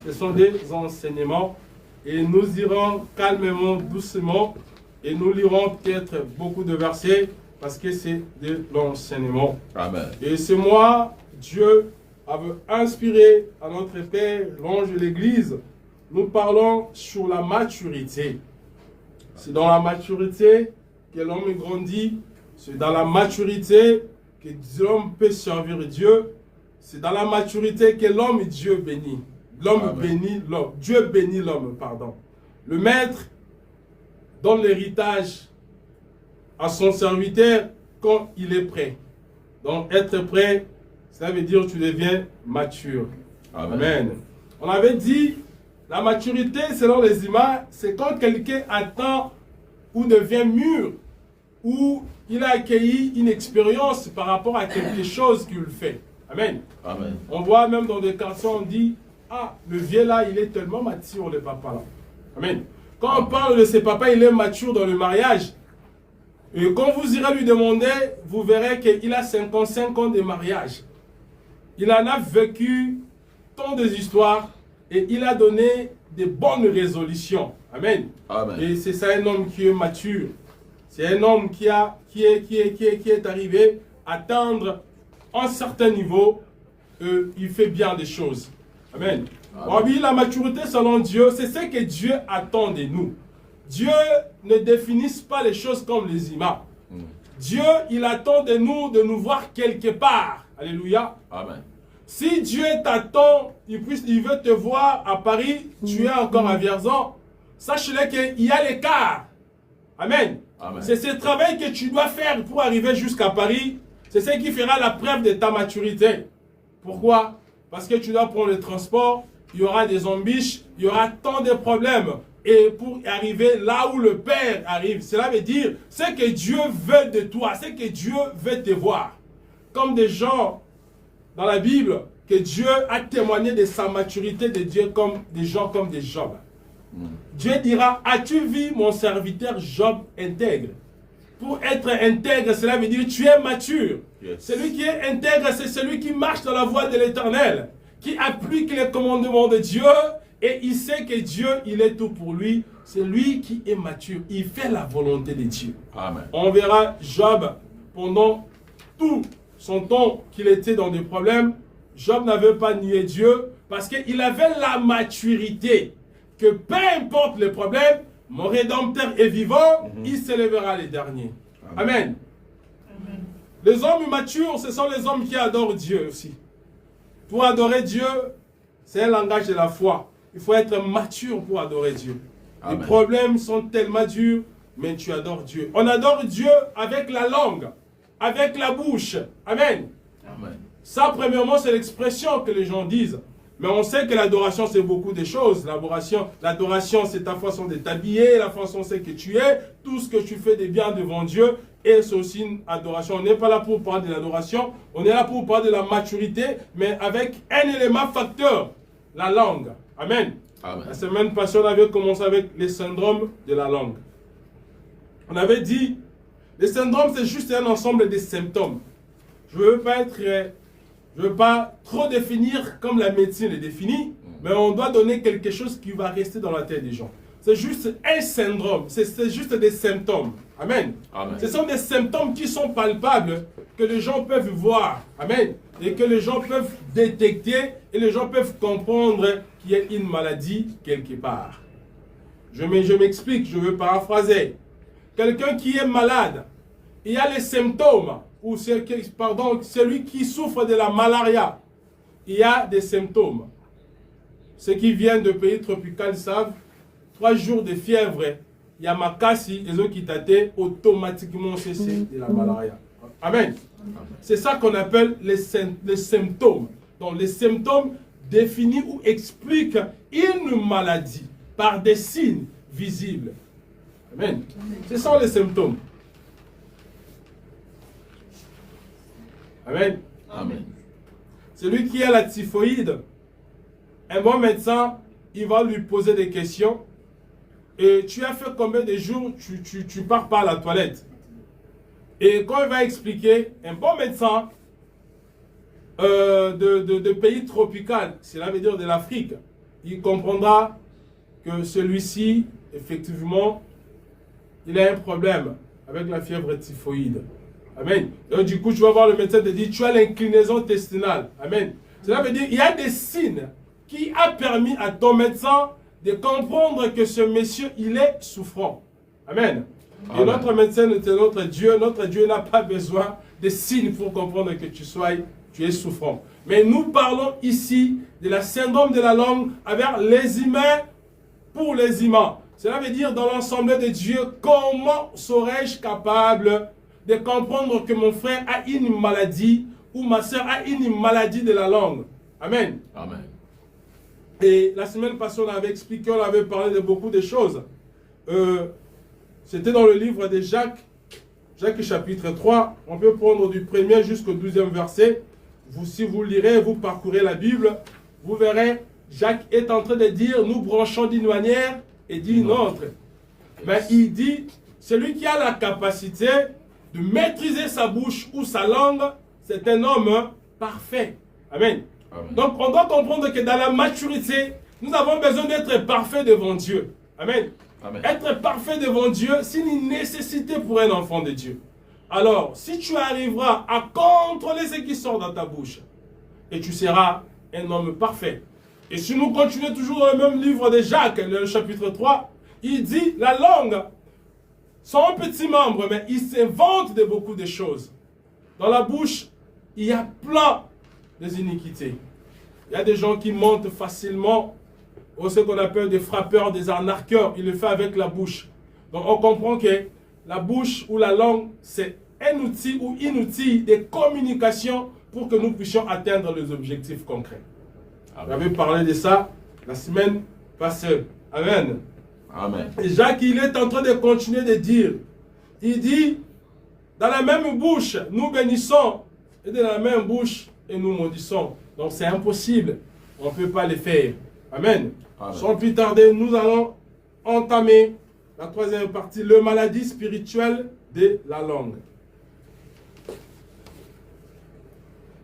Ce sont des enseignements. Et nous irons calmement, doucement. Et nous lirons peut-être beaucoup de versets parce que c'est de l'enseignement. Amen. Et ce mois, Dieu avait inspiré à notre Père, l'ange de l'Église. Nous parlons sur la maturité. C'est dans la maturité que l'homme grandit. C'est dans la maturité que l'homme peut servir Dieu. C'est dans la maturité que l'homme et Dieu bénit. L'homme bénit l'homme. Dieu bénit l'homme, pardon. Le maître donne l'héritage à son serviteur quand il est prêt. Donc, être prêt, ça veut dire que tu deviens mature. Amen. Amen. On avait dit, la maturité, selon les images, c'est quand quelqu'un atteint ou devient mûr, ou il a accueilli une expérience par rapport à quelque chose qu'il fait. Amen. Amen. On voit même dans des quartiers, on dit, ah, le vieux là, il est tellement mature, le papa là. Amen. Quand on parle de ses papas, il est mature dans le mariage. Et quand vous irez lui demander, vous verrez qu'il a 55 ans de mariage. Il en a vécu tant d'histoires et il a donné de bonnes résolutions. Amen. Amen. Et c'est ça un homme qui est mature. C'est un homme qui est arrivé à atteindre un certain niveau. Il fait bien des choses. Amen. Oh oui, la maturité selon Dieu, c'est ce que Dieu attend de nous. Dieu ne définit pas les choses comme les images. Dieu, il attend de nous voir quelque part. Alléluia. Amen. Si Dieu t'attend, il veut te voir à Paris, tu es encore à Vierzon, sache-le qu'il y a l'écart. Amen. Amen. C'est ce travail que tu dois faire pour arriver jusqu'à Paris. C'est ce qui fera la preuve de ta maturité. Pourquoi? Parce que tu dois prendre le transport, il y aura des embûches, il y aura tant de problèmes. Et pour arriver là où le Père arrive, cela veut dire ce que Dieu veut de toi, ce que Dieu veut te voir. Comme des gens dans la Bible, que Dieu a témoigné de sa maturité de Dieu comme des gens comme des Job. Dieu dira, as-tu vu mon serviteur Job intègre? Pour être intègre, cela veut dire tu es mature. Yes. Celui qui est intègre, c'est celui qui marche dans la voie de l'Éternel, qui applique les commandements de Dieu et il sait que Dieu, il est tout pour lui. C'est lui qui est mature. Il fait la volonté de Dieu. Amen. On verra Job pendant tout son temps qu'il était dans des problèmes. Job n'avait pas nié Dieu parce qu'il avait la maturité que peu importe les problèmes, mon Rédempteur est vivant, il s'élèvera les derniers. Amen. Amen. Les hommes matures, ce sont les hommes qui adorent Dieu aussi. Pour adorer Dieu, c'est un langage de la foi. Il faut être mature pour adorer Dieu. Amen. Les problèmes sont tellement durs, mais tu adores Dieu. On adore Dieu avec la langue, avec la bouche. Amen. Amen. Ça, premièrement, c'est l'expression que les gens disent. Mais on sait que l'adoration, c'est beaucoup de choses. L'adoration, c'est ta façon de t'habiller, la façon c'est que tu es, tout ce que tu fais de bien devant Dieu. Et c'est aussi une adoration. On n'est pas là pour parler de l'adoration, on est là pour parler de la maturité, mais avec un élément facteur, la langue. Amen. Amen. La semaine passée, on avait commencé avec les syndromes de la langue. On avait dit, les syndromes, c'est juste un ensemble de symptômes. Je ne veux pas trop définir comme la médecine est définie, mais on doit donner quelque chose qui va rester dans la tête des gens. C'est juste un syndrome, c'est juste des symptômes. Amen. Amen. Ce sont des symptômes qui sont palpables, que les gens peuvent voir. Amen. Et que les gens peuvent détecter et les gens peuvent comprendre qu'il y a une maladie quelque part. Je m'explique, je veux paraphraser. Quelqu'un qui est malade, il y a les symptômes. Ou celui qui souffre de la malaria, il y a des symptômes. Ceux qui viennent de pays tropicaux savent, 3 jours de fièvre, il y a Makassi, les autres qui t'attaquent, automatiquement cessé de la malaria. Amen. C'est ça qu'on appelle les symptômes. Donc les symptômes définissent ou expliquent une maladie par des signes visibles. Amen. Ce sont les symptômes. Amen. Amen. Celui qui a la typhoïde, un bon médecin, il va lui poser des questions. Et tu as fait combien de jours tu pars pas à la toilette? Et quand il va expliquer, un bon médecin de pays tropical, cela veut dire de l'Afrique, il comprendra que celui-ci, effectivement, il a un problème avec la fièvre typhoïde. Amen. Donc du coup, tu vas voir le médecin te dire, tu as l'inclinaison intestinale. Amen. Cela veut dire, il y a des signes qui a permis à ton médecin de comprendre que ce monsieur, il est souffrant. Amen. Et notre médecin est notre Dieu. Notre Dieu n'a pas besoin de signes pour comprendre que tu es souffrant. Mais nous parlons ici de la syndrome de la langue avec les humains pour les humains. Cela veut dire dans l'ensemble de Dieu, comment serais-je capable de comprendre que mon frère a une maladie ou ma soeur a une maladie de la langue. Amen. Amen. Et la semaine passée, on avait expliqué, on avait parlé de beaucoup de choses. C'était dans le livre de Jacques, Jacques chapitre 3. On peut prendre du 1er jusqu'au 12e verset. Si vous lirez, vous parcourez la Bible, vous verrez, Jacques est en train de dire, nous branchons d'une manière et d'une autre. Mais il dit, celui qui a la capacité de maîtriser sa bouche ou sa langue, c'est un homme parfait. Amen. Amen. Donc on doit comprendre que dans la maturité, nous avons besoin d'être parfaits devant Dieu. Amen. Amen. Être parfait devant Dieu, c'est une nécessité pour un enfant de Dieu. Alors, si tu arriveras à contrôler ce qui sort dans ta bouche, et tu seras un homme parfait. Et si nous continuons toujours dans le même livre de Jacques, le chapitre 3, il dit, la langue, sont un petit membre, mais il s'invente de beaucoup de choses. Dans la bouche, il y a plein d'iniquités. Il y a des gens qui mentent facilement, ou ce qu'on appelle des frappeurs, des arnaqueurs. Ils le font avec la bouche. Donc on comprend que la bouche ou la langue, c'est un outil ou une outil de communication pour que nous puissions atteindre les objectifs concrets. J'avais parlé de ça la semaine passée. Amen. Amen. Et Jacques, il est en train de continuer de dire, il dit, dans la même bouche, nous bénissons, et dans la même bouche, et nous maudissons. Donc c'est impossible, on ne peut pas le faire. Amen. Amen. Sans plus tarder, nous allons entamer la troisième partie, la maladie spirituelle de la langue.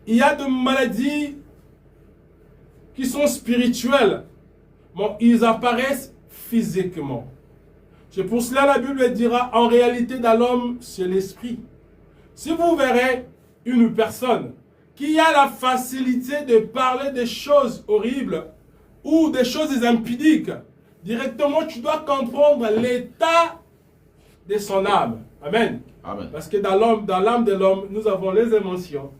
Il y a des maladies qui sont spirituelles, mais ils apparaissent physiquement. C'est pour cela la Bible dira, en réalité dans l'homme, c'est l'esprit. Si vous verrez une personne qui a la facilité de parler des choses horribles ou des choses impudiques, directement tu dois comprendre l'état de son âme. Amen. Amen. Parce que dans l'âme de l'homme, nous avons les émotions,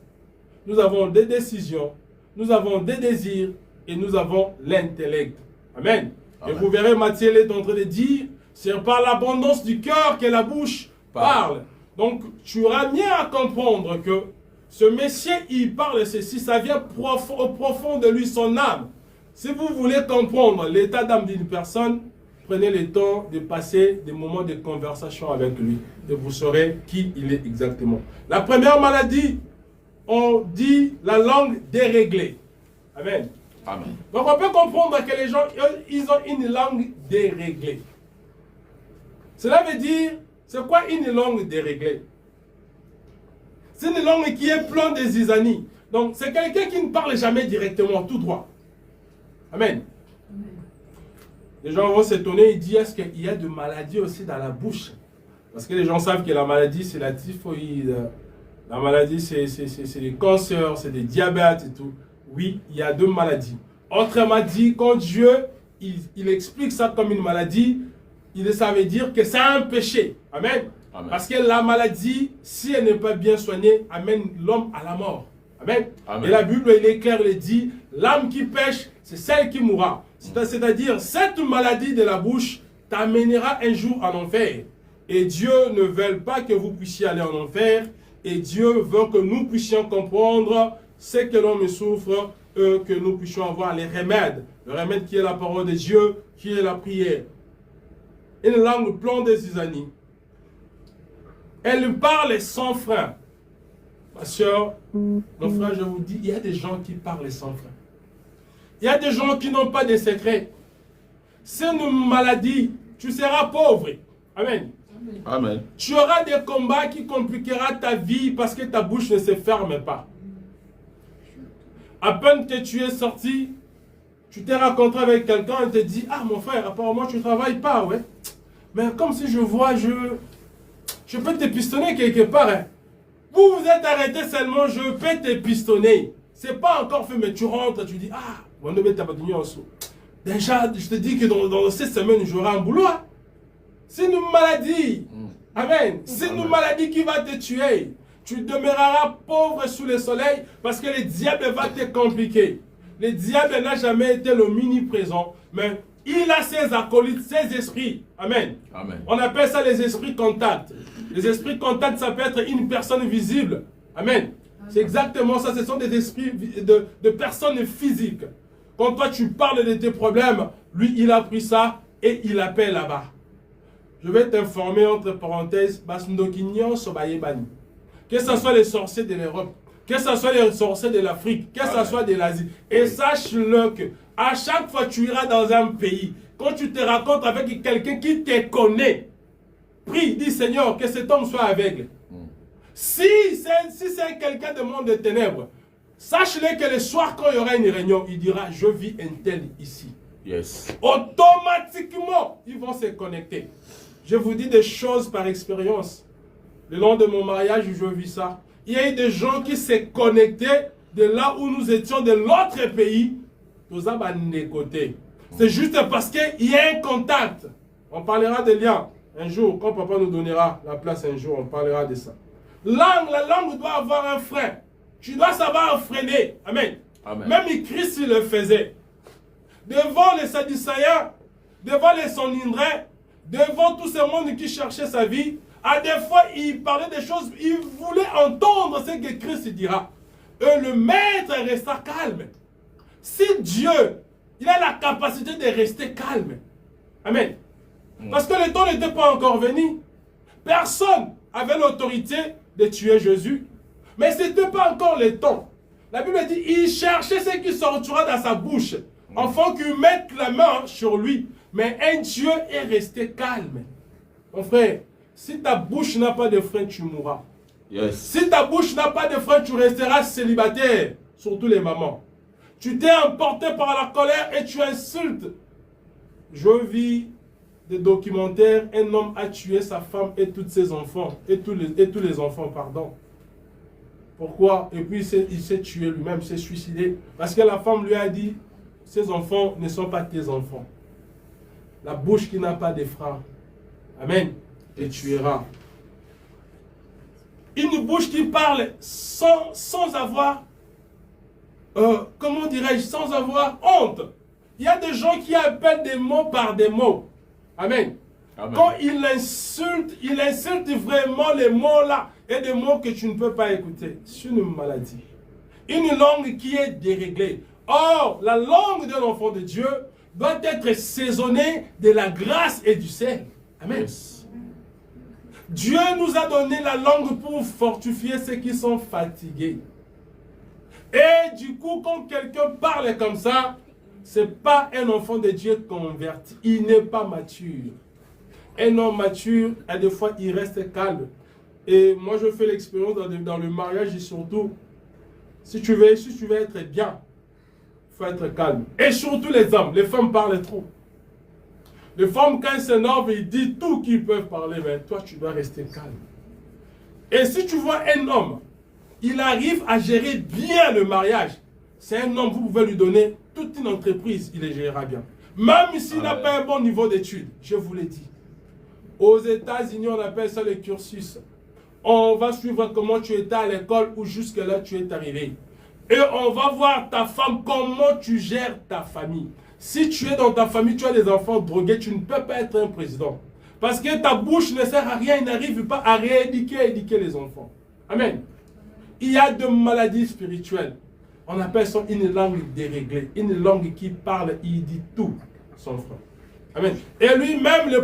nous avons des décisions, nous avons des désirs et nous avons l'intellect. Amen. Amen. Et vous verrez, Matthieu est en train de dire, c'est par l'abondance du cœur que la bouche parle. Donc, tu auras bien à comprendre que ce monsieur, il parle ceci, ça vient au profond de lui, son âme. Si vous voulez comprendre l'état d'âme d'une personne, prenez le temps de passer des moments de conversation avec lui et vous saurez qui il est exactement. La première maladie, on dit la langue déréglée. Amen. Amen. Donc on peut comprendre que les gens, ils ont une langue déréglée. Cela veut dire, c'est quoi une langue déréglée? C'est une langue qui est pleine de zizanie. Donc c'est quelqu'un qui ne parle jamais directement, tout droit. Amen. Amen. Les gens vont s'étonner, ils disent, est-ce qu'il y a de maladies aussi dans la bouche? Parce que les gens savent que la maladie, c'est la typhoïde. La maladie, c'est des cancers, c'est des diabètes et tout. Oui, il y a deux maladies. Autrement dit, quand Dieu, il explique ça comme une maladie, ça veut dire que c'est un péché. Amen. Amen. Parce que la maladie, si elle n'est pas bien soignée, amène l'homme à la mort. Amen. Amen. Et la Bible, il est clair, elle dit, l'âme qui pêche, c'est celle qui mourra. C'est-à-dire, cette maladie de la bouche t'amènera un jour en enfer. Et Dieu ne veut pas que vous puissiez aller en enfer. Et Dieu veut que nous puissions comprendre ce que l'homme souffre, que nous puissions avoir les remèdes. Le remède qui est la parole de Dieu, qui est la prière. Une langue pleine de zizanie. Elle parle sans frein. Ma soeur, mon frère, je vous dis, il y a des gens qui parlent sans frein. Il y a des gens qui n'ont pas de secret. C'est une maladie, tu seras pauvre. Amen. Amen. Tu auras des combats qui compliqueront ta vie parce que ta bouche ne se ferme pas. À peine que tu es sorti, Tu t'es rencontré avec quelqu'un et te dit, ah mon frère, apparemment tu ne travailles pas, ouais. Mais comme si je vois, je peux te pistonner quelque part. Hein. Vous vous êtes arrêté seulement, je peux te pistonner. C'est pas encore fait, mais tu rentres, tu dis, ah, mon neveu t'a pas tenu en sous. Déjà, je te dis que dans 6 semaines, j'aurai un boulot. Hein. C'est une maladie. Amen. C'est une maladie qui va te tuer. Tu demeureras pauvre sous le soleil parce que le diable va te compliquer. Le diable n'a jamais été l'omniprésent, mais il a ses acolytes, ses esprits. Amen. Amen. On appelle ça les esprits contacts. Les esprits contacts, ça peut être une personne visible. Amen. C'est exactement ça. Ce sont des esprits de personnes physiques. Quand toi tu parles de tes problèmes, lui il a pris ça et il appelle là-bas. Je vais t'informer entre parenthèses, que ce soit les sorciers de l'Europe, que ce soit les sorciers de l'Afrique, que ce soit de l'Asie. Et sache-le que à chaque fois que tu iras dans un pays, quand tu te rencontres avec quelqu'un qui te connaît, prie, dis Seigneur, que cet homme soit aveugle. Si c'est quelqu'un de monde de ténèbres, sache-le que le soir, quand il y aura une réunion, il dira, je vis un tel ici. Yes. Automatiquement, ils vont se connecter. Je vous dis des choses par expérience. Le long de mon mariage, je vis ça. Il y a eu des gens qui s'est connectés de là où nous étions, de l'autre pays. Nous avons des côtés. C'est juste parce qu'il y a un contact. On parlera de liens. Un jour, quand papa nous donnera la place un jour, on parlera de ça. La langue doit avoir un frein. Tu dois savoir freiner. Amen. Amen. Même Christ il le faisait. Devant les Sadducéens, devant les Sanhedrins, devant tout ce monde qui cherchait sa vie, à des fois, il parlait des choses, il voulait entendre ce que Christ dira. Et le maître resta calme. Si Dieu, il a la capacité de rester calme. Amen. Parce que le temps n'était pas encore venu. Personne avait l'autorité de tuer Jésus. Mais ce n'était pas encore le temps. La Bible dit, il cherchait ce qui sortira dans sa bouche. Afin qu'il mette la main sur lui. Mais un Dieu est resté calme. Mon frère, si ta bouche n'a pas de frein, tu mourras. Yes. Si ta bouche n'a pas de frein, tu resteras célibataire. Surtout les mamans. Tu t'es emporté par la colère et tu insultes. Je vis des documentaires. Un homme a tué sa femme et tous ses enfants. Et tous les enfants, pardon. Pourquoi? Et puis il s'est tué lui-même, s'est suicidé. Parce que la femme lui a dit, ces enfants ne sont pas tes enfants. La bouche qui n'a pas de frein, amen, te tuera. Une bouche qui parle sans avoir, comment dirais-je, sans avoir honte. Il y a des gens qui appellent des mots par des mots. Amen. Amen. Quand il insulte vraiment les mots là, et des mots que tu ne peux pas écouter. C'est une maladie. Une langue qui est déréglée. Or, la langue d'un enfant de Dieu doit être saisonnée de la grâce et du sel. Amen. Yes. Dieu nous a donné la langue pour fortifier ceux qui sont fatigués. Et du coup, quand quelqu'un parle comme ça, ce n'est pas un enfant de Dieu converti. Il n'est pas mature. Un homme mature, à des fois, il reste calme. Et moi, je fais l'expérience dans le mariage et surtout, si tu veux être bien, il faut être calme. Et surtout les hommes, les femmes parlent trop. Les femmes, quand elles s'énervent, ils disent tout qu'ils peuvent parler, mais toi, tu dois rester calme. Et si tu vois un homme, il arrive à gérer bien le mariage, c'est un homme, vous pouvez lui donner toute une entreprise, il les gérera bien. Même s'il n'a pas un bon niveau d'études, je vous l'ai dit. Aux États-Unis, on appelle ça le cursus. On va suivre comment tu étais à l'école ou jusque-là tu es arrivé. Et on va voir ta femme, comment tu gères ta famille. Si tu es dans ta famille, tu as des enfants drogués, tu ne peux pas être un président. Parce que ta bouche ne sert à rien, il n'arrive pas à rééduquer les enfants. Amen. Il y a de maladies spirituelles. On appelle ça une langue déréglée. Une langue qui parle, il dit tout, son frère. Amen. Et lui-même, ils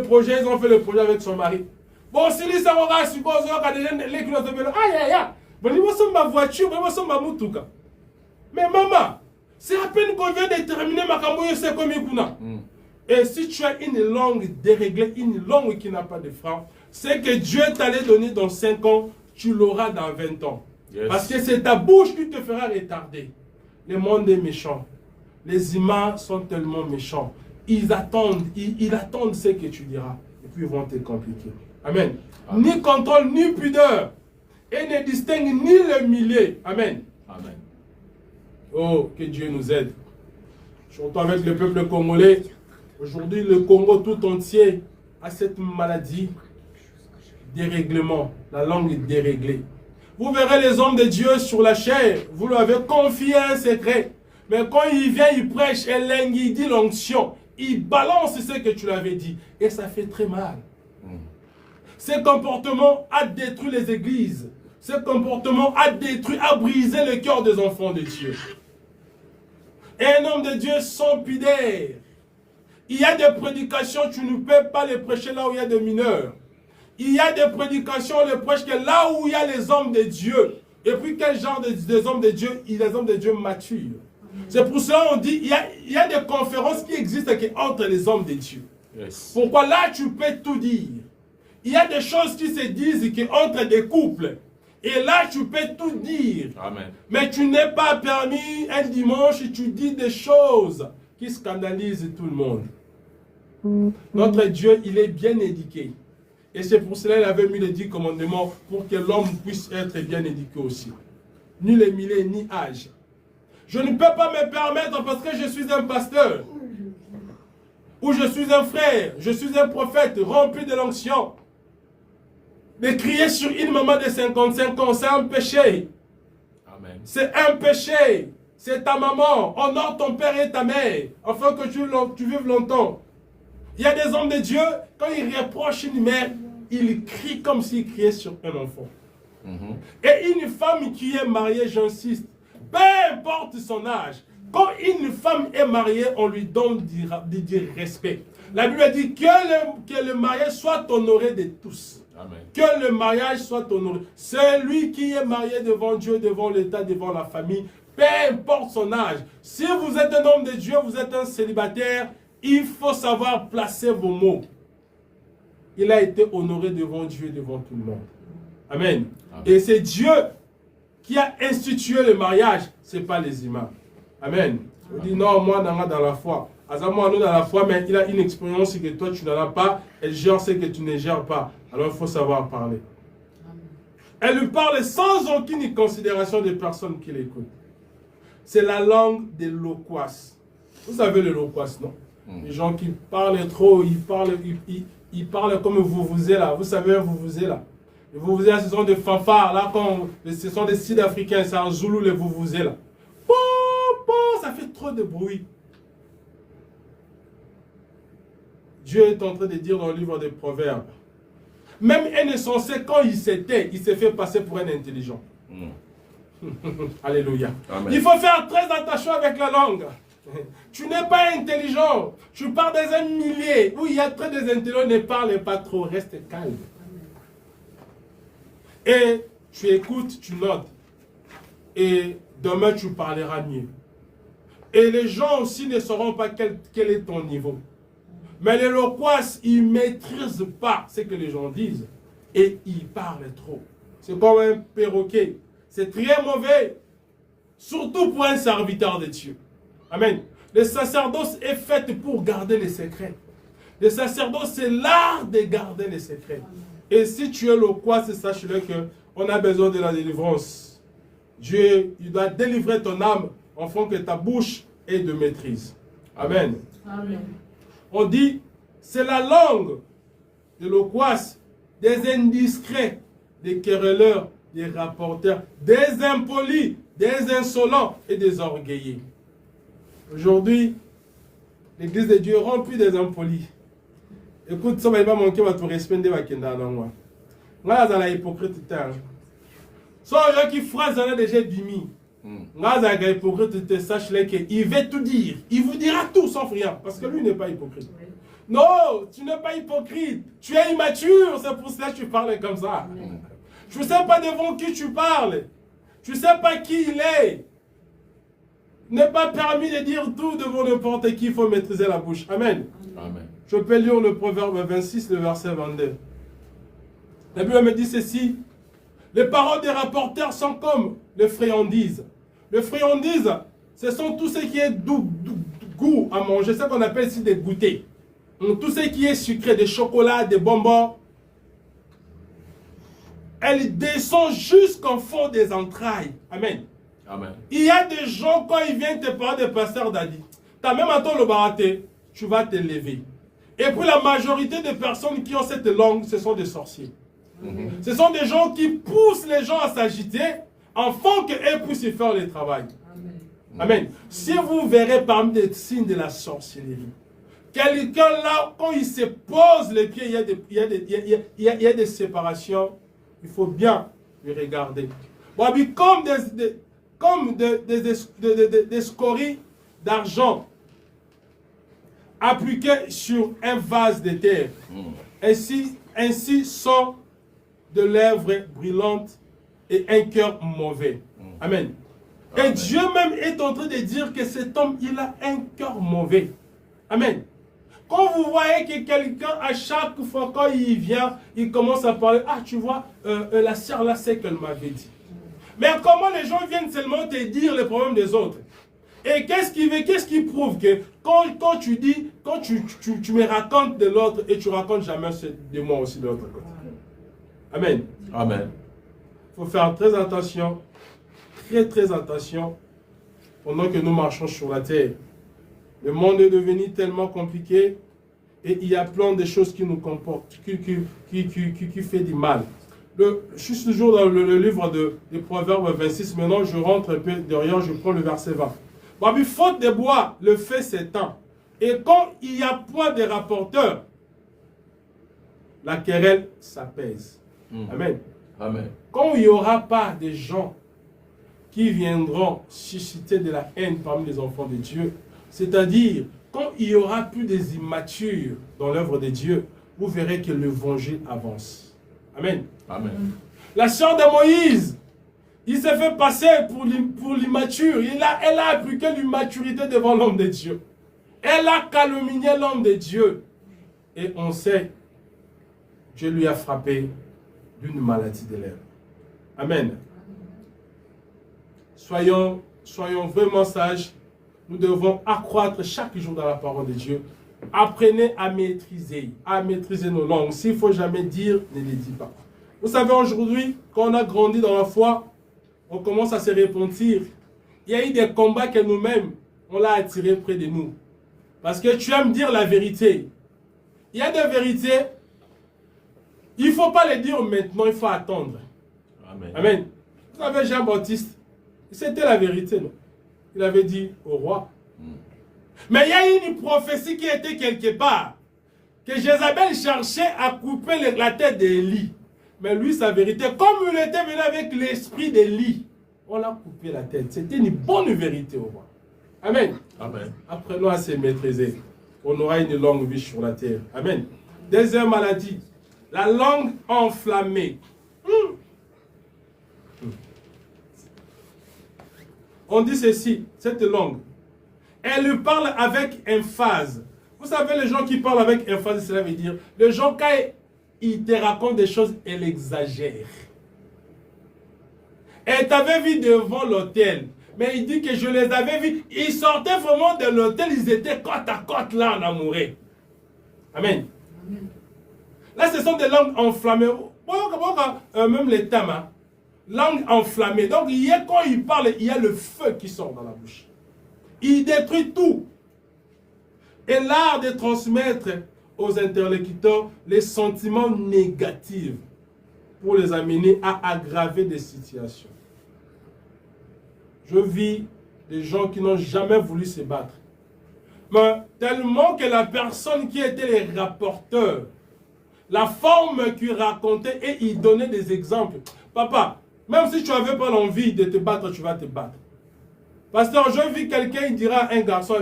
ont fait le projet avec son mari. Bon, si les aura suppose qu'il y a des gens qui ont dit, aïe, bon, ils sont ma voiture, ils sont ma moutouka. Mais maman, c'est à peine qu'on vient de terminer ma camouille, c'est comme Ikuna. Et si tu as une langue déréglée, une langue qui n'a pas de frein, c'est que Dieu t'allait donner dans 5 ans, tu l'auras dans 20 ans. Yes. Parce que c'est ta bouche qui te fera retarder. Le monde est méchant. Les humains sont tellement méchants. Ils attendent ce que tu diras. Et puis ils vont te compliquer. Amen. Amen. Ni contrôle, ni pudeur. Et ne distingue ni le milieu. Amen. Amen. Oh, que Dieu nous aide. Chantons avec le peuple congolais. Aujourd'hui, le Congo tout entier a cette maladie. Dérèglement. La langue est déréglée. Vous verrez les hommes de Dieu sur la chair. Vous leur avez confié un secret. Mais quand il vient, il prêche, il dit l'onction. Il balance ce que tu l'avais dit. Et ça fait très mal. Ce comportement a détruit les églises. Ce comportement a détruit, a brisé le cœur des enfants de Dieu. Et un homme de Dieu sans pudeur. Il y a des prédications, tu ne peux pas les prêcher là où il y a des mineurs. Il y a des prédications, on les prêche que là où il y a les hommes de Dieu. Et puis quel genre des hommes de Dieu? Il y a des hommes de Dieu matures. C'est pour cela qu'on dit, il y a des conférences qui existent entre les hommes de Dieu. Yes. Pourquoi là tu peux tout dire? Il y a des choses qui se disent entre des couples. Et là tu peux tout dire. Amen. Mais tu n'es pas permis un dimanche et tu dis des choses qui scandalisent tout le monde. Notre Dieu, il est bien éduqué. Et c'est pour cela qu'il avait mis les 10 commandements pour que l'homme puisse être bien éduqué aussi. Ni les milliers, ni âge. Je ne peux pas me permettre parce que je suis un pasteur. Ou je suis un frère. Je suis un prophète rempli de l'onction. De crier sur une maman de 55 ans, c'est un péché. Amen. C'est un péché. C'est ta maman. Honore ton père et ta mère. Afin que tu vives longtemps. Il y a des hommes de Dieu, quand ils reprochent une mère, ils crient comme s'ils criaient sur un enfant. Et une femme qui est mariée, j'insiste, peu importe son âge, quand une femme est mariée, on lui donne du respect. La Bible dit que le mariage soit honoré de tous. Amen. Que le mariage soit honoré. Celui qui est marié devant Dieu, devant l'État, devant la famille, peu importe son âge. Si vous êtes un homme de Dieu, vous êtes un célibataire, il faut savoir placer vos mots. Il a été honoré devant Dieu, devant tout le monde. Amen. Amen. Et c'est Dieu qui a institué le mariage, ce n'est pas les humains. Amen. On dit non, moi, dans la foi. Moi, nous, dans la foi, mais il a une expérience que toi, tu n'en as pas. Elle gère ce que tu ne gères pas. Alors, il faut savoir parler. Amen. Elle lui parle sans aucune considération des personnes qui l'écoutent. C'est la langue de loquace. Vous savez le loquace, non? Les gens qui parlent trop, ils parlent comme vous là. Vous savez, vous là. Les vous là, ce sont des fanfares. Là, ce sont des Sud-Africains. C'est en Zoulou, les vous là. Ça fait trop de bruit. Dieu est en train de dire dans le livre des Proverbes. Même un insensé, quand il s'est fait passer pour un intelligent. Alléluia. Amen. Il faut faire très attention avec la langue. Tu n'es pas intelligent. Tu parles dans un milieu où il y a très des intelligents. Ne parle pas trop. Reste calme. Et tu écoutes, tu notes. Et demain, tu parleras mieux. Et les gens aussi ne sauront pas quel est ton niveau. Mais les loquaces, ils ne maîtrisent pas ce que les gens disent. Et ils parlent trop. C'est comme un perroquet. C'est très mauvais. Surtout pour un serviteur de Dieu. Amen. Le sacerdoce est fait pour garder les secrets. Le sacerdoce, c'est l'art de garder les secrets. Et si tu es loquace, sache-le qu'on a besoin de la délivrance. Dieu, il doit délivrer ton âme afin que ta bouche ait de maîtrise. Amen. Amen. On dit, c'est la langue de loquace, des indiscrets, des querelleurs, des rapporteurs, des impolis, des insolents et des orgueillés. Aujourd'hui, l'église de Dieu est remplie des impolis. Écoute, ça va pas manquer votre respect de Wakenda dans moi. Moi, je suis hypocrite. Soit il y a qui phrase déjà dimi. Moi, je suis hypocrite, sache-le qu'il veut tout dire. Il vous dira tout sauf rien. Parce que lui n'est pas hypocrite. Non, tu n'es pas hypocrite. Tu es immature, c'est pour cela que tu parles comme ça. Tu ne sais pas devant qui tu parles. Tu ne sais pas qui il est. N'est pas permis de dire tout devant n'importe qui, il faut maîtriser la bouche. Amen. Amen. Je peux lire le proverbe 26, le verset 22. La Bible me dit ceci. Les paroles des rapporteurs sont comme les friandises. Les friandises, ce sont tout ce qui est goût à manger, ce qu'on appelle ici des goûters. Tout ce qui est sucré, des chocolats, des bonbons, elle descend jusqu'au fond des entrailles. Amen. Amen. Il y a des gens, quand ils viennent te parler de pasteur Dadi, tu as même à ton le baraté, tu vas te lever. Et puis la majorité des personnes qui ont cette langue, ce sont des sorciers. Ce sont des gens qui poussent les gens à s'agiter afin qu'eux puissent faire le travail. Amen. Amen. Si vous verrez parmi les signes de la sorcellerie, quelqu'un là, quand il se pose les pieds, il y a des séparations, il faut bien le regarder. Bon, comme des scories d'argent appliquées sur un vase de terre. Ainsi sont de lèvres brillantes et un cœur mauvais. Amen. Et Amen. Dieu même est en train de dire que cet homme, il a un cœur mauvais. Amen. Quand vous voyez que quelqu'un, à chaque fois quand il vient, il commence à parler, ah tu vois, la sœur là, c'est qu'elle m'avait dit. Mais comment les gens viennent seulement te dire les problèmes des autres? Et qu'est-ce qui prouve que quand tu dis, quand tu me racontes de l'autre et tu racontes jamais de moi aussi de l'autre côté? Amen. Amen. Il faut faire très attention, très attention pendant que nous marchons sur la terre. Le monde est devenu tellement compliqué et il y a plein de choses qui nous comportent, qui fait du mal. Je suis toujours dans le livre des Proverbes 26. Maintenant, je rentre un peu derrière, je prends le verset 20. Bon, puis, faute de bois, le fait s'étend. Et quand il y a point de rapporteurs, la querelle s'apaise. Amen. Amen. Quand il n'y aura pas de gens qui viendront susciter de la haine parmi les enfants de Dieu, c'est-à-dire, quand il n'y aura plus des immatures dans l'œuvre de Dieu, vous verrez que l'évangile avance. Amen. Amen. La sœur de Moïse, il s'est fait passer pour l'immature. Elle a appliqué l'immaturité devant l'homme de Dieu. Elle a calomnié l'homme de Dieu. Et on sait, Dieu lui a frappé d'une maladie de lèvres. Amen. Soyons vraiment sages. Nous devons accroître chaque jour dans la parole de Dieu. Apprenez à maîtriser nos langues. S'il ne faut jamais dire, ne les dis pas. Vous savez, aujourd'hui, quand on a grandi dans la foi, on commence à se repentir. Il y a eu des combats que nous-mêmes, on l'a attiré près de nous. Parce que tu aimes dire la vérité. Il y a des vérités, il ne faut pas les dire maintenant, il faut attendre. Amen. Amen. Vous savez, Jean-Baptiste, c'était la vérité, non? Il avait dit au roi. Mais il y a une prophétie qui était quelque part. Que Jézabel cherchait à couper la tête d'Élie. Mais lui, sa vérité, comme il était venu avec l'esprit d'Élie, on l'a coupé la tête. C'était une bonne vérité au roi. Amen. Amen. Apprenons à se maîtriser. On aura une longue vie sur la terre. Amen. Deuxième maladie, la langue enflammée. On dit ceci, cette langue, elle parle avec emphase. Vous savez, les gens qui parlent avec emphase, cela veut dire, les gens, quand ils te racontent des choses, ils exagèrent. Elle t'avait vu devant l'hôtel, mais il dit que je les avais vus, ils sortaient vraiment de l'hôtel, ils étaient côte à côte là en amoureux. Amen. Amen. Là, ce sont des langues enflammées. Même les thèmes, hein? Langue enflammée. Donc, quand il parle, il y a le feu qui sort dans la bouche. Il détruit tout. Et l'art de transmettre aux interlocuteurs les sentiments négatifs pour les amener à aggraver des situations. Je vis des gens qui n'ont jamais voulu se battre. Mais tellement que la personne qui était les rapporteurs, la forme qu'il racontait et il donnait des exemples. Papa, même si tu n'avais pas l'envie de te battre, tu vas te battre. Pasteur, je vis quelqu'un, il dira à un garçon,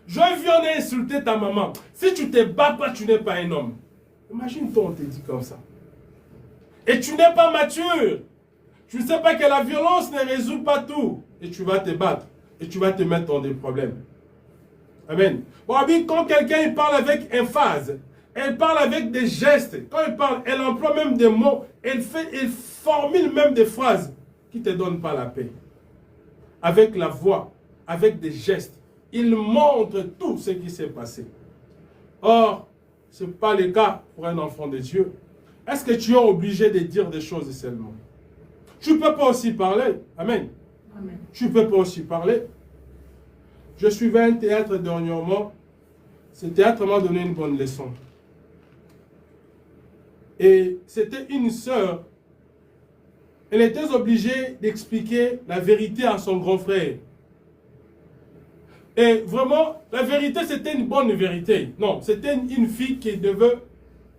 je viens insulter ta maman. Si tu ne te bats pas, tu n'es pas un homme. Imagine-toi, on te dit comme ça. Et tu n'es pas mature. Tu ne sais pas que la violence ne résout pas tout. Et tu vas te battre. Et tu vas te mettre dans des problèmes. Amen. Bon, quand quelqu'un parle avec emphase, elle parle avec des gestes. Quand elle parle, elle emploie même des mots. Elle formule même des phrases qui ne te donnent pas la paix. Avec la voix, avec des gestes. il montre tout ce qui s'est passé. Or, ce n'est pas le cas pour un enfant de Dieu. Est-ce que tu es obligé de dire des choses seulement? Tu ne peux pas aussi parler. Amen. Amen. Tu ne peux pas aussi parler. Je suivais un théâtre dernièrement. Ce théâtre m'a donné une bonne leçon. Et c'était une sœur. Elle était obligée d'expliquer la vérité à son grand frère. Et vraiment, la vérité, c'était une bonne vérité. Non, c'était une fille qui devait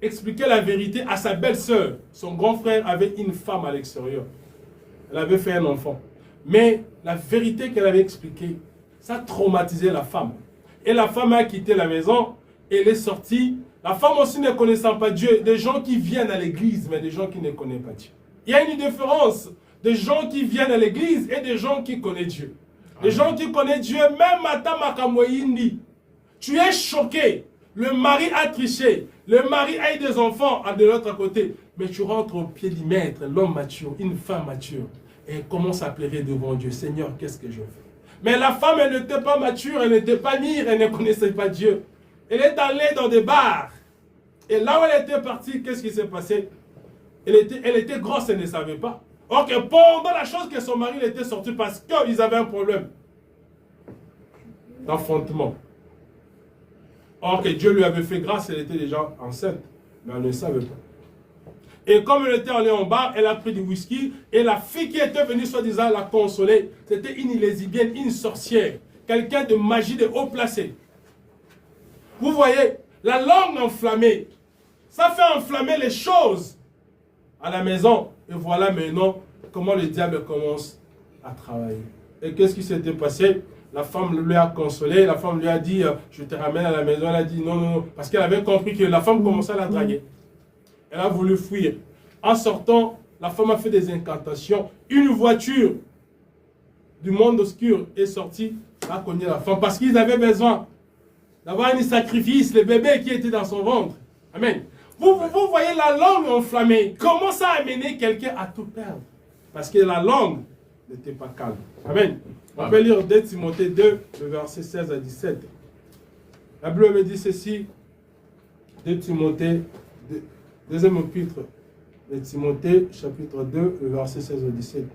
expliquer la vérité à sa belle-sœur. Son grand frère avait une femme à l'extérieur. Elle avait fait un enfant. Mais la vérité qu'elle avait expliquée, ça traumatisait la femme. Et la femme a quitté la maison, elle est sortie. La femme aussi ne connaissant pas Dieu, des gens qui viennent à l'église, mais des gens qui ne connaissent pas Dieu. Il y a une différence des gens qui viennent à l'église et des gens qui connaissent Dieu. Les gens qui connaissent Dieu, même à Makamoyindi, tu es choqué. Le mari a triché, le mari a eu des enfants de l'autre côté, mais tu rentres au pied du maître, l'homme mature, une femme mature, et elle commence à pleurer devant Dieu. Seigneur, qu'est-ce que je fais? Mais la femme, elle n'était pas mature, elle n'était pas mûre, elle ne connaissait pas Dieu. Elle est allée dans des bars. Et là où elle était partie, qu'est-ce qui s'est passé? Elle était grosse, elle ne savait pas. Or que pendant la chose que son mari était sorti parce qu'ils avaient un problème d'enfantement. Or que Dieu lui avait fait grâce, elle était déjà enceinte. Mais elle ne savait pas. Et comme elle était allée en bar, elle a pris du whisky. Et la fille qui était venue soi-disant la consoler, c'était une lesbienne, une sorcière. Quelqu'un de magie, de haut placé. Vous voyez, la langue enflammée, ça fait enflammer les choses à la maison. Et voilà maintenant comment le diable commence à travailler. Et qu'est-ce qui s'était passé? La femme lui a consolé, la femme lui a dit, je te ramène à la maison. Elle a dit non, non, non, parce qu'elle avait compris que la femme commençait à la draguer. Elle a voulu fuir. En sortant, la femme a fait des incantations. Une voiture du monde obscur est sortie, a cogné la femme, parce qu'ils avaient besoin d'avoir un sacrifice, le bébé qui était dans son ventre. Amen. Vous voyez la langue enflammée. Comment ça a amené quelqu'un à tout perdre? Parce que la langue n'était pas calme. Amen. On peut lire 2 Timothée 2, le verset 16 à 17. La Bible me dit ceci. 2 Timothée, deuxième épître de Timothée, chapitre 2, le verset 16 à 17.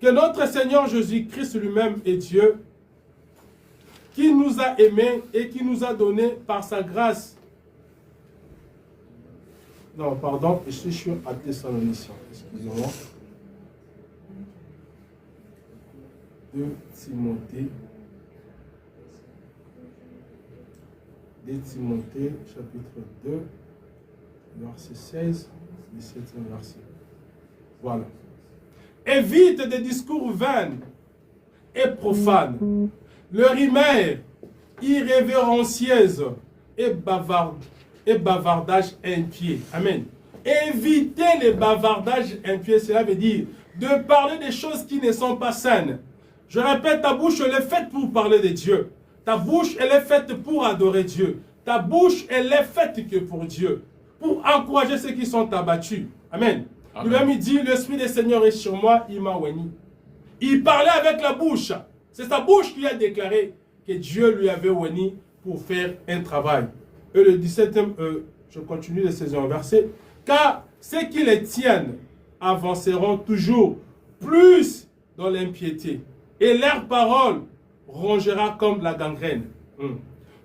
Que notre Seigneur Jésus-Christ lui-même est Dieu, qui nous a aimés et qui nous a donné par sa grâce. Non, pardon, je suis sur à Thessaloniciens, excusez-moi. 2 Timothée. 2 Timothée, chapitre 2, verset 16, 17e verset. Voilà. Évite des discours vains et profanes, le rimeur, irrévérencieuse et bavardage impieux. Amen. Évitez les bavardages impieux, cela veut dire de parler des choses qui ne sont pas saines. Je répète, ta bouche, elle est faite pour parler de Dieu. Ta bouche, elle est faite pour adorer Dieu. Ta bouche, elle est faite que pour Dieu. Pour encourager ceux qui sont abattus. Amen. Lui-même, il dit, l'Esprit du Seigneur est sur moi, il m'a oigné. Il parlait avec la bouche. C'est sa bouche qui a déclaré que Dieu lui avait oigné pour faire un travail. Et le 17e, je continue le 16e verset. Car ceux qui les tiennent avanceront toujours plus dans l'impiété. Et leur parole rongera comme la gangrène.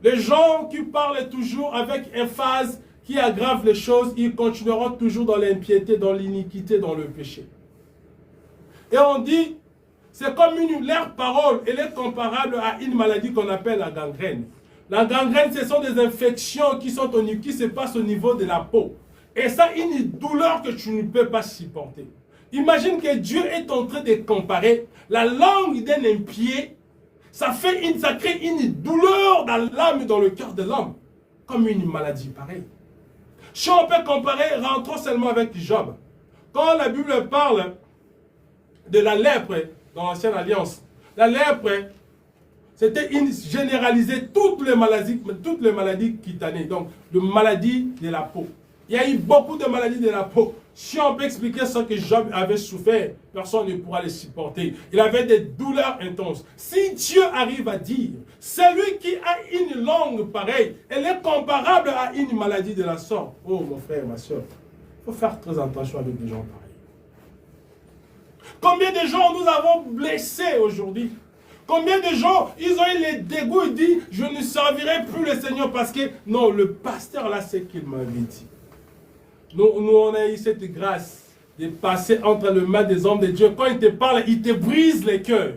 Les gens qui parlent toujours avec emphase, qui aggravent les choses, ils continueront toujours dans l'impiété, dans l'iniquité, dans le péché. Et on dit, c'est comme leur parole, elle est comparable à une maladie qu'on appelle la gangrène. La gangrène, ce sont des infections qui se passent au niveau de la peau. Et ça, une douleur que tu ne peux pas supporter. Imagine que Dieu est en train de comparer la langue d'un impie. Ça crée une douleur dans l'âme et dans le cœur de l'homme. Comme une maladie pareille. Si on peut comparer, rentrons seulement avec Job. Quand la Bible parle de la lèpre dans l'Ancienne Alliance, la lèpre, c'était généraliser toutes les maladies cutanées, donc de maladies de la peau. Il y a eu beaucoup de maladies de la peau. Si on peut expliquer ce que Job avait souffert, personne ne pourra les supporter. Il avait des douleurs intenses. Si Dieu arrive à dire, celui qui a une langue pareille, elle est comparable à une maladie de la sorte. Oh mon frère, ma soeur, il faut faire très attention avec des gens pareils. Combien de gens nous avons blessés aujourd'hui? Combien de gens, ils ont eu les dégoûts, ils disent, je ne servirai plus le Seigneur parce que, non, le pasteur là, c'est qu'il m'avait dit. Nous, on a eu cette grâce de passer entre les mains des hommes de Dieu. Quand ils te parlent, ils te brisent les cœurs.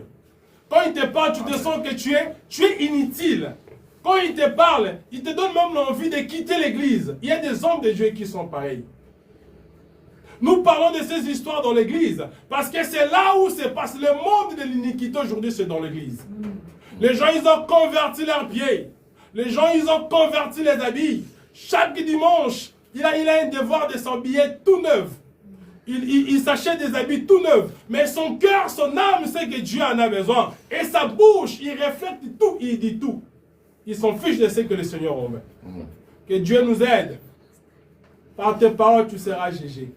Quand ils te parlent, tu te sens que tu es inutile. Quand ils te parlent, ils te donnent même l'envie de quitter l'église. Il y a des hommes de Dieu qui sont pareils. Nous parlons de ces histoires dans l'église parce que c'est là où se passe le monde de l'iniquité aujourd'hui, c'est dans l'église. Les gens, ils ont converti leurs pieds. Les gens, ils ont converti les habits. Chaque dimanche, il a un devoir de s'habiller tout neuf. Il s'achète des habits tout neufs. Mais son cœur, son âme sait que Dieu en a besoin. Et sa bouche, il reflète tout, il dit tout. Il s'en fiche de ce que le Seigneur en veut. Que Dieu nous aide. Par tes paroles, tu seras jugé.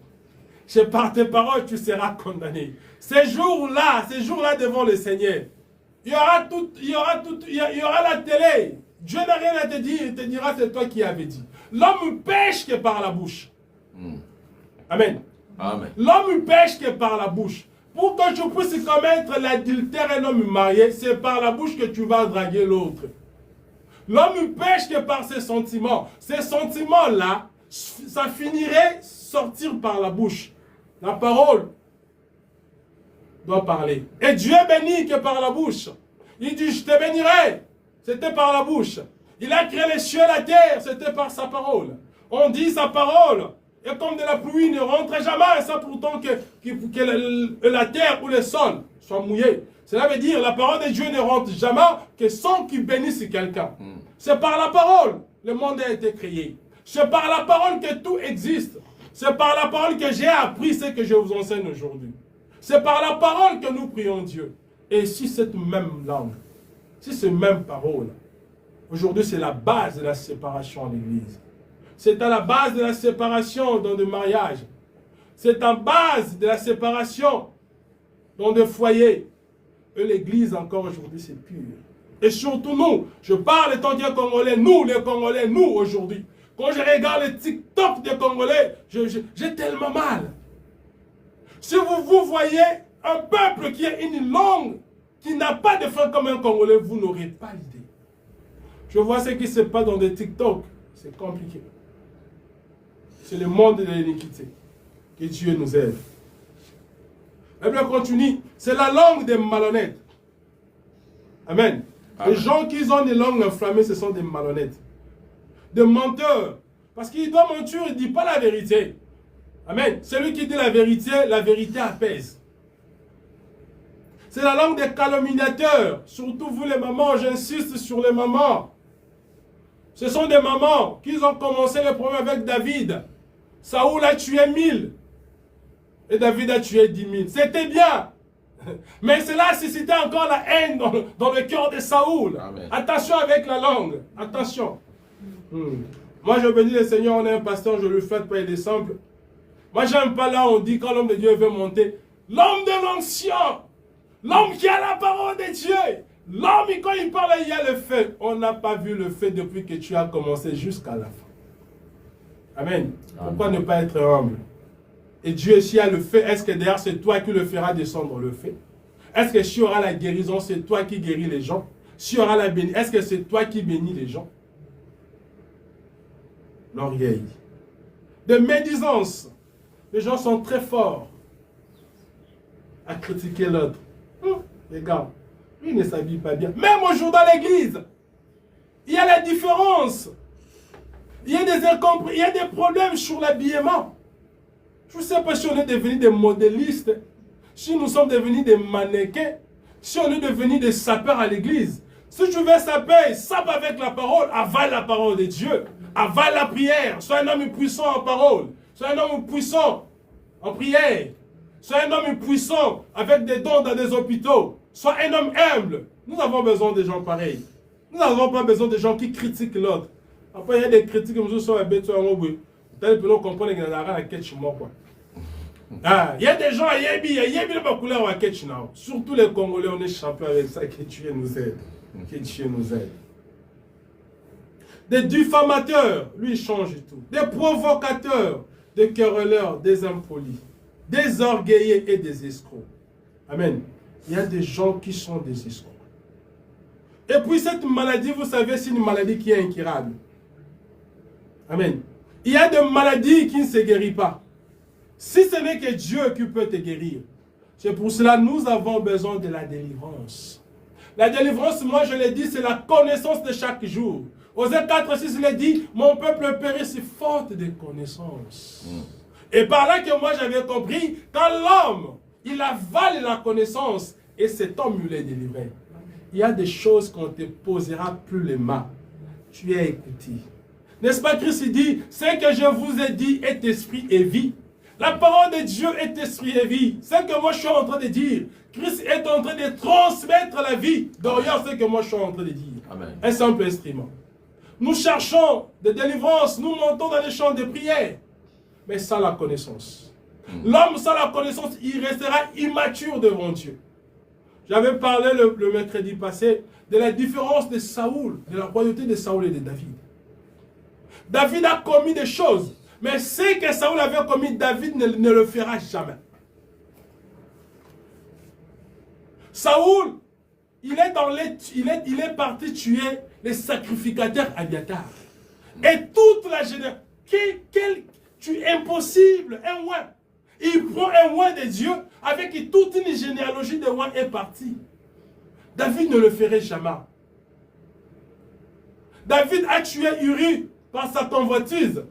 Par tes paroles, tu seras condamné. Ces jours-là devant le Seigneur, il y aura la télé. Dieu n'a rien à te dire, il te dira c'est toi qui avais dit. L'homme pêche que par la bouche. Amen. Amen. L'homme pêche que par la bouche. Pour que tu puisses commettre l'adultère un homme marié, c'est par la bouche que tu vas draguer l'autre. L'homme pêche que par ses sentiments. Ces sentiments-là, ça finirait sortir par la bouche. La parole doit parler. Et Dieu bénit que par la bouche. Il dit, je te bénirai. C'était par la bouche. Il a créé les cieux et la terre. C'était par sa parole. On dit sa parole. Et comme de la pluie ne rentre jamais, sans pourtant que la terre ou le sol soient mouillés. Cela veut dire la parole de Dieu ne rentre jamais que sans qu'il bénisse quelqu'un. C'est par la parole le monde a été créé. C'est par la parole que tout existe. C'est par la parole que j'ai appris ce que je vous enseigne aujourd'hui. C'est par la parole que nous prions Dieu. Et si cette même langue, si cette même parole, aujourd'hui c'est la base de la séparation en l'Église. C'est à la base de la séparation dans des mariages. C'est en base de la séparation dans des foyers. Et l'Église encore aujourd'hui c'est pur. Et surtout nous, je parle étant donné Congolais, nous les Congolais, nous aujourd'hui. Quand je regarde les TikTok des Congolais, j'ai tellement mal. Si vous voyez un peuple qui a une langue qui n'a pas de fin comme un Congolais, vous n'aurez pas l'idée. Je vois ce qui se passe dans des TikTok. C'est compliqué. C'est le monde de l'iniquité. Que Dieu nous aide. La Bible continue. C'est la langue des malhonnêtes. Amen. Amen. Les gens qui ont des langues enflammées, ce sont des malhonnêtes. Des menteurs. Parce qu'il doit mentir, il ne dit pas la vérité. Amen. Celui qui dit la vérité apaise. C'est la langue des calomniateurs. Surtout vous les mamans, j'insiste sur les mamans. Ce sont des mamans qui ont commencé le problème avec David. Saoul a tué 1000. Et David a tué 10 000. C'était bien. Mais cela a suscité encore la haine dans le cœur de Saoul. Amen. Attention avec la langue. Attention. Moi, je bénis le Seigneur, on est un pasteur, je lui fais pas des simples. Moi, j'aime pas là, on dit quand l'homme de Dieu veut monter. L'homme de l'ancien. L'homme qui a la parole de Dieu. L'homme, quand il parle, il y a le fait. On n'a pas vu le fait depuis que tu as commencé jusqu'à la fin. Amen. Pourquoi ne pas être humble? Et Dieu, s'il y a le fait, est-ce que derrière c'est toi qui le feras descendre le fait? Est-ce que s'il y aura la guérison, c'est toi qui guéris les gens? S'il y aura la bénédiction, est-ce que c'est toi qui bénis les gens? L'orgueil. De médisance. Les gens sont très forts à critiquer l'autre. Regarde, lui ne s'habille pas bien. Même aujourd'hui dans l'église, il y a la différence. Il y a des problèmes sur l'habillement. Je ne sais pas si on est devenus des modélistes, si nous sommes devenus des mannequins, si on est devenus des sapeurs à l'église. Si tu veux saper, sape avec la parole, avale la parole de Dieu, avale la prière, sois un homme puissant en parole, sois un homme puissant en prière, sois un homme puissant avec des dons dans des hôpitaux, sois un homme humble. Nous avons besoin de gens pareils. Nous n'avons pas besoin de gens qui critiquent l'autre. Après, il y a des critiques comme ça, Tel que nous comprenons qu'il y a un catch moi quoi. Il y a des gens à Yébi, il y a bien beaucoup là au catch now. Surtout les Congolais, on est champions avec ça. Que Dieu nous aide. Que Dieu nous aide. Des diffamateurs, lui il change tout. Des provocateurs, des querelleurs, des impolis, des orgueillés et des escrocs. Amen. Il y a des gens qui sont des escrocs. Et puis cette maladie, vous savez, c'est une maladie qui est incurable. Amen. Il y a des maladies qui ne se guérissent pas. Si ce n'est que Dieu qui peut te guérir. C'est pour cela que nous avons besoin de la délivrance. La délivrance, moi je l'ai dit, c'est la connaissance de chaque jour. Osée 4, 6, il est dit, mon peuple périt faute de connaissance. Et par là que moi j'avais compris, quand l'homme, il avale la connaissance, et cet homme il est délivré. Il y a des choses qu'on ne te posera plus les mains. Tu es écouté. N'est-ce pas, Christ dit, ce que je vous ai dit est esprit et vie. La parole de Dieu est esprit et vie. Ce que moi je suis en train de dire, Christ est en train de transmettre la vie. Derrière ce que moi je suis en train de dire. Amen. Un simple instrument. Nous cherchons de délivrance, nous montons dans les champs de prière. Mais sans la connaissance. L'homme sans la connaissance, il restera immature devant Dieu. J'avais parlé le mercredi passé de la différence de Saoul, de la royauté de Saoul et de David. David a commis des choses, mais ce que Saoul avait commis, David ne le fera jamais. Saoul, il est parti tuer les sacrificateurs Abiatar. Et toute la génération, impossible, un oin. Il prend un oin de Dieu avec qui toute une généalogie de oins est partie. David ne le ferait jamais. David a tué Uri par sa convoitise.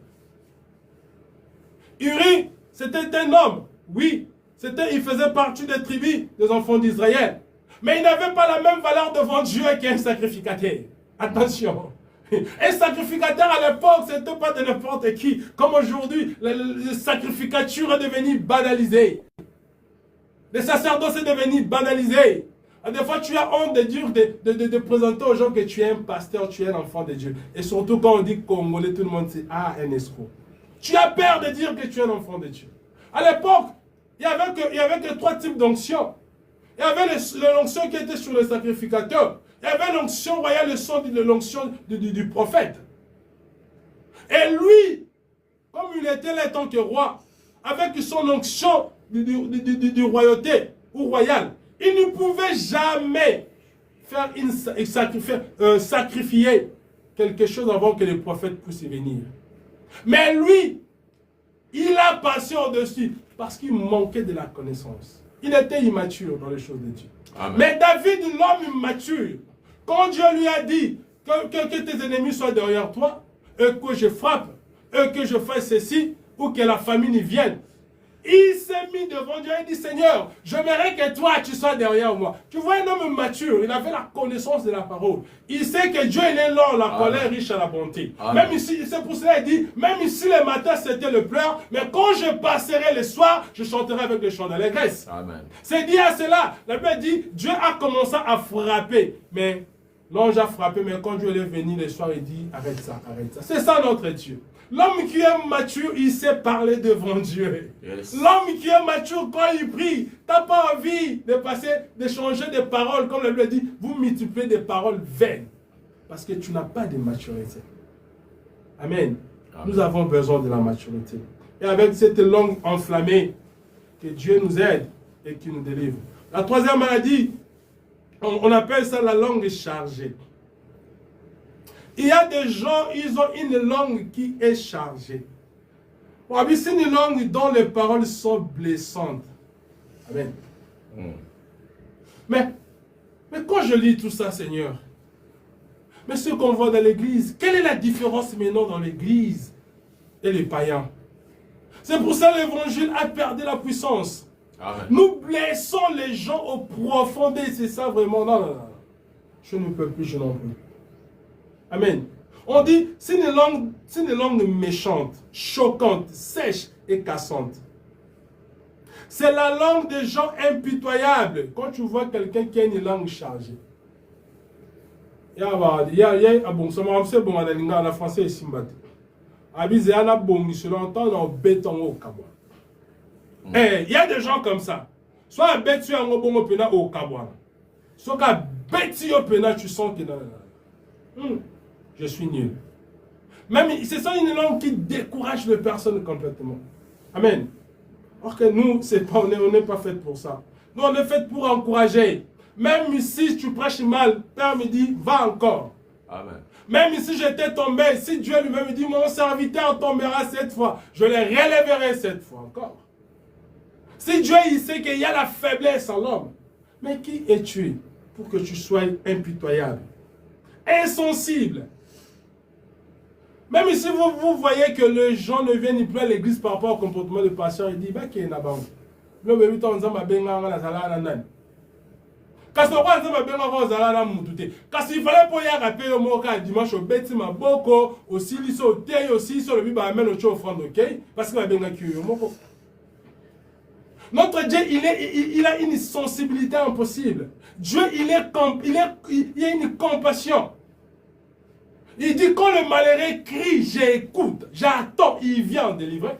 Uri, c'était un homme, oui, il faisait partie des tribus des enfants d'Israël. Mais il n'avait pas la même valeur devant Dieu qu'un sacrificateur. Attention. Un sacrificateur à l'époque, ce n'était pas de n'importe qui. Comme aujourd'hui, la sacrificature est devenue banalisée. Le sacerdoce est devenu banalisé. Des fois, tu as honte de dire, de présenter aux gens que tu es un pasteur, tu es un enfant de Dieu. Et surtout quand on dit Congolais, tout le monde sait, ah, un escroc. Tu as peur de dire que tu es un enfant de Dieu. À l'époque, il n'y avait que 3 types d'onction. Il y avait l'onction qui était sur le sacrificateur. Il y avait l'onction royale, l'onction du prophète. Et lui, comme il était là en tant que roi, avec son onction du royauté ou royal, il ne pouvait jamais faire sacrifier quelque chose avant que le prophète puisse y venir. Mais lui, il a passé au-dessus parce qu'il manquait de la connaissance. Il était immature dans les choses de Dieu. Amen. Mais David, l'homme immature, quand Dieu lui a dit que tes ennemis soient derrière toi, et que je frappe, et que je fasse ceci, ou que la famine vienne, il s'est mis devant Dieu et dit, Seigneur, j'aimerais que toi, tu sois derrière moi. Tu vois un homme mature, il avait la connaissance de la parole. Il sait que Dieu, il est lent, la colère, riche à la bonté. Amen. Même ici, c'est pour cela qu'il dit, même ici le matin, c'était le pleur, mais quand je passerai le soir, je chanterai avec le chant d'allégresse. C'est dit à cela. La Bible dit, Dieu a commencé à frapper, mais l'ange a frappé, mais quand Dieu est venu le soir, il dit, arrête ça, arrête ça. C'est ça notre Dieu. L'homme qui est mature, il sait parler devant Dieu. Yes. L'homme qui est mature, quand il prie, tu n'as pas envie de changer de paroles, comme la Bible dit, vous multipliez des paroles vaines. Parce que tu n'as pas de maturité. Amen. Amen. Nous avons besoin de la maturité. Et avec cette langue enflammée, que Dieu nous aide et qui nous délivre. La troisième maladie, on appelle ça la langue chargée. Il y a des gens, ils ont une langue qui est chargée. Bon, c'est une langue dont les paroles sont blessantes. Amen. Mais quand je lis tout ça, Seigneur, mais ce qu'on voit dans l'église, quelle est la différence maintenant dans l'église et les païens? C'est pour ça que l'évangile a perdu la puissance. Amen. Nous blessons les gens au profondeur, c'est ça vraiment. Non. Je ne peux plus, je n'en peux plus. Amen. On dit, c'est une langue méchante, choquante, sèche et cassante. C'est la langue des gens impitoyables. Quand tu vois quelqu'un qui a une langue chargée. Il y a un bon, c'est bon, la français est simbate. Abizé à la bonne, se l'entend en béton au Kabouana. Il y a des gens comme ça. Soit un bête sur un bon pena au Kabouana. Soit qu'un bête sur pena, tu sens que je suis nul. Même, c'est ça une langue qui décourage les personnes complètement. Amen. Or que nous, on n'est pas fait pour ça. Nous, on est fait pour encourager. Même si tu prêches mal, Père me dit, va encore. Amen. Même si j'étais tombé, si Dieu lui-même me dit, mon serviteur tombera cette fois, je le relèverai cette fois encore. Si Dieu, il sait qu'il y a la faiblesse en l'homme, mais qui es-tu pour que tu sois impitoyable, insensible? Même si vous voyez que les gens ne viennent plus à l'église par rapport au comportement du pasteur, il dit, bah, qui est là-bas? Le bébé, on s'en va bien, on a la nan. Parce qu'il fallait pour y rappeler le mot dimanche au bêtiment beaucoup, aussi au thé, aussi sur le bible amène au offrande, ok? Parce qu'il va bien accueillir. Notre Dieu, il a une sensibilité impossible. Dieu, il a une compassion. Il dit quand le malheureux crie, j'écoute, j'attends, il vient en délivrer.